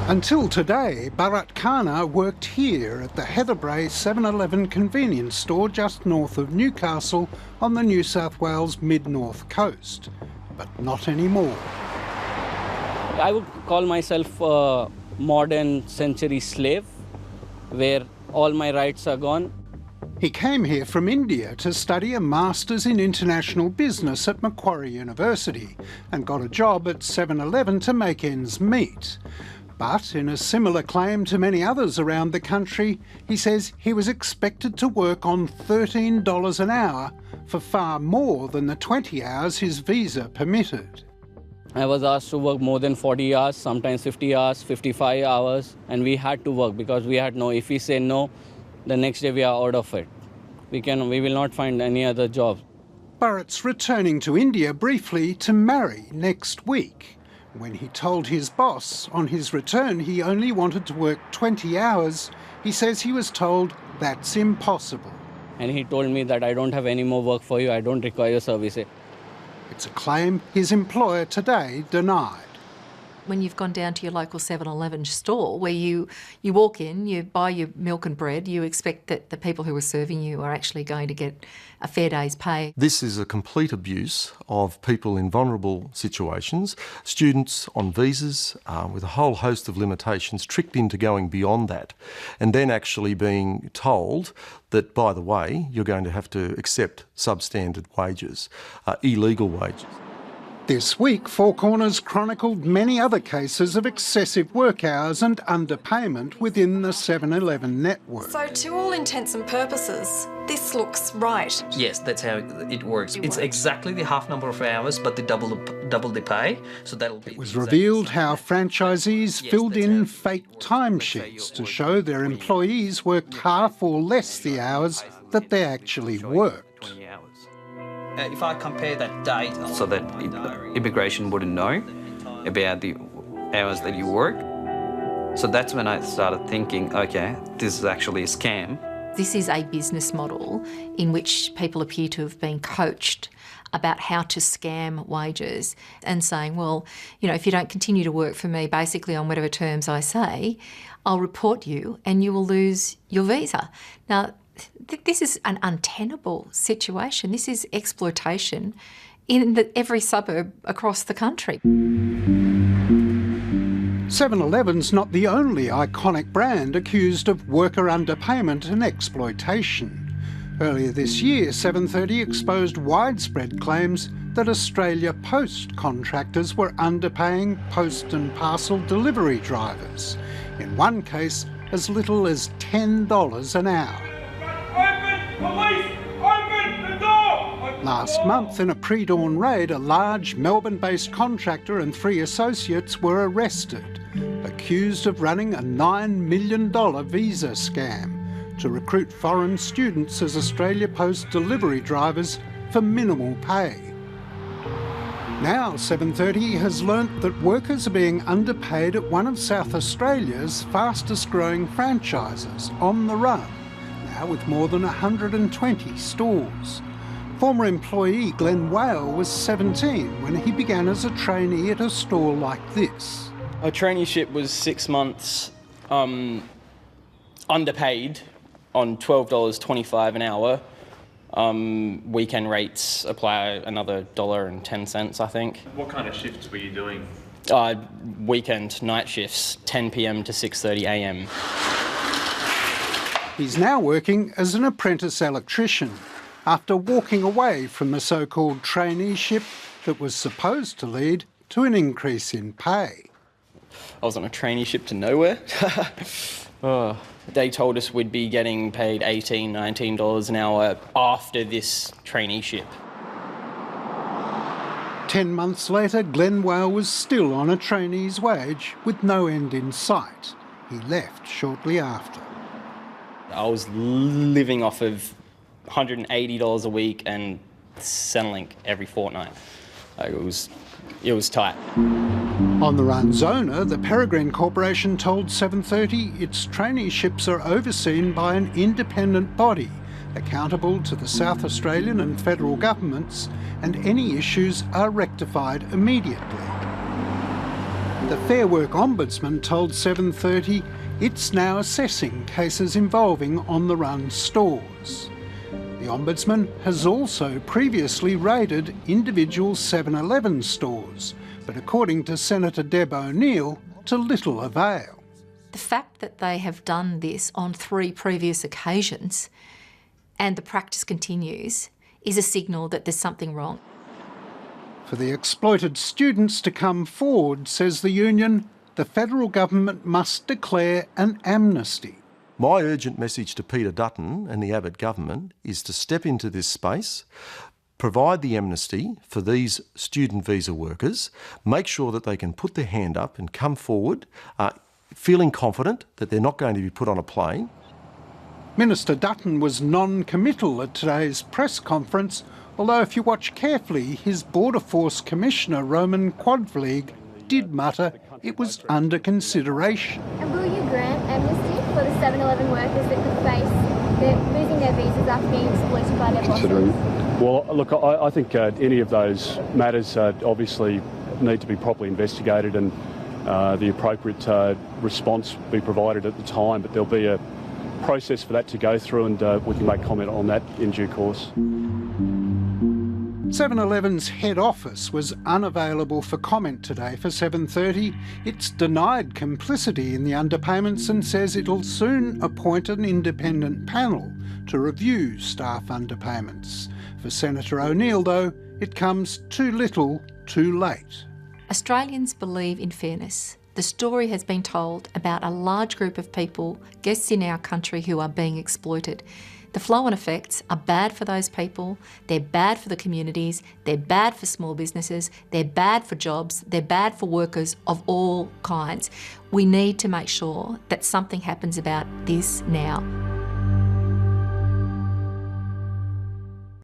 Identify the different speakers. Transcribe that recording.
Speaker 1: Until today, Bharat Khanna worked here at the Heatherbrae 7-Eleven convenience store just north of Newcastle on the New South Wales mid-north coast. But not anymore.
Speaker 2: I would call myself a modern century slave, where all my rights are gone.
Speaker 1: He came here from India to study a Masters in International Business at Macquarie University and got a job at 7-Eleven to make ends meet. But in a similar claim to many others around the country, he says he was expected to work on $13 an hour for far more than the 20 hours his visa permitted.
Speaker 2: I was asked to work more than 40 hours, sometimes 50 hours, 55 hours, and we had to work because we had no, if we say no, the next day we are out of it. We will not find any other job.
Speaker 1: Bharat's returning to India briefly to marry next week. When he told his boss on his return he only wanted to work 20 hours, he says he was told that's impossible.
Speaker 2: And he told me that I don't have any more work for you, I don't require your service.
Speaker 1: It's a claim his employer today denied.
Speaker 3: When you've gone down to your local 7-Eleven store where you walk in, you buy your milk and bread, you expect that the people who are serving you are actually going to get a fair day's pay.
Speaker 4: This is a complete abuse of people in vulnerable situations, students on visas with a whole host of limitations, tricked into going beyond that, and then actually being told that, by the way, you're going to have to accept substandard wages, illegal wages.
Speaker 1: This week, Four Corners chronicled many other cases of excessive work hours and underpayment within the 7-Eleven network.
Speaker 5: So to all intents and purposes, this looks right.
Speaker 6: Yes, that's how it works. It's exactly the half number of hours, but they double the pay. So that'll be.
Speaker 1: It was revealed how franchisees filled in fake timesheets to show their employees worked half or less the hours that they actually worked.
Speaker 6: If I compare that date, so that immigration wouldn't know about the hours that you work. So that's when I started thinking, okay, this is actually a scam.
Speaker 3: This is a business model in which people appear to have been coached about how to scam wages and saying, well, you know, if you don't continue to work for me basically on whatever terms I say, I'll report you and you will lose your visa. Now, this is an untenable situation. This is exploitation in every suburb across the country.
Speaker 1: 7-Eleven's not the only iconic brand accused of worker underpayment and exploitation. Earlier this year, 730 exposed widespread claims that Australia Post contractors were underpaying post and parcel delivery drivers, in one case as little as $10 an hour.
Speaker 7: Police, open the door!
Speaker 1: Last month, in a pre-dawn raid, a large Melbourne-based contractor and 3 associates were arrested, accused of running a $9 million visa scam to recruit foreign students as Australia Post delivery drivers for minimal pay. Now 730 has learnt that workers are being underpaid at one of South Australia's fastest growing franchises, On The Run, with more than 120 stores. Former employee Glenn Whale was 17 when he began as a trainee at a store like this.
Speaker 8: A traineeship was 6 months, underpaid on $12.25 an hour. Weekend rates apply another $1.10, I think.
Speaker 7: What kind of shifts were you doing?
Speaker 8: Weekend night shifts, 10 p.m. to 6:30 a.m.
Speaker 1: He's now working as an apprentice electrician after walking away from the so-called traineeship that was supposed to lead to an increase in pay.
Speaker 8: I was on a traineeship to nowhere. They told us we'd be getting paid $18, $19 an hour after this traineeship.
Speaker 1: 10 months later, Glenn Whale was still on a trainee's wage with no end in sight. He left shortly after.
Speaker 8: I was living off of $180 a week and Centrelink every fortnight. It was tight.
Speaker 1: On The Run's owner, the Peregrine Corporation, told 730 its traineeships are overseen by an independent body accountable to the South Australian and federal governments, and any issues are rectified immediately. The Fair Work Ombudsman told 7:30 it's now assessing cases involving on-the-run stores. The Ombudsman has also previously raided individual 7-Eleven stores, but according to Senator Deb O'Neill, to little avail.
Speaker 3: The fact that they have done this on 3 previous occasions and the practice continues is a signal that there's something wrong.
Speaker 1: For the exploited students to come forward, says the union, the federal government must declare an amnesty.
Speaker 4: My urgent message to Peter Dutton and the Abbott government is to step into this space, provide the amnesty for these student visa workers, make sure that they can put their hand up and come forward, feeling confident that they're not going to be put on a plane.
Speaker 1: Minister Dutton was non-committal at today's press conference, although if you watch carefully, his Border Force Commissioner Roman Quadvlieg did mutter it was under consideration.
Speaker 9: And will you grant amnesty for the 7-Eleven workers that could face losing their visas after being exploited by their bosses?
Speaker 10: Well, look, I think any of those matters obviously need to be properly investigated and the appropriate response be provided at the time, but there'll be a process for that to go through and we can make comment on that in due course.
Speaker 1: 7-Eleven's head office was unavailable for comment today for 7:30. It's denied complicity in the underpayments and says it'll soon appoint an independent panel to review staff underpayments. For Senator O'Neill, though, it comes too little, too late.
Speaker 3: Australians believe in fairness. The story has been told about a large group of people, guests in our country, who are being exploited. The flow-on effects are bad for those people, they're bad for the communities, they're bad for small businesses, they're bad for jobs, they're bad for workers of all kinds. We need to make sure that something happens about this now.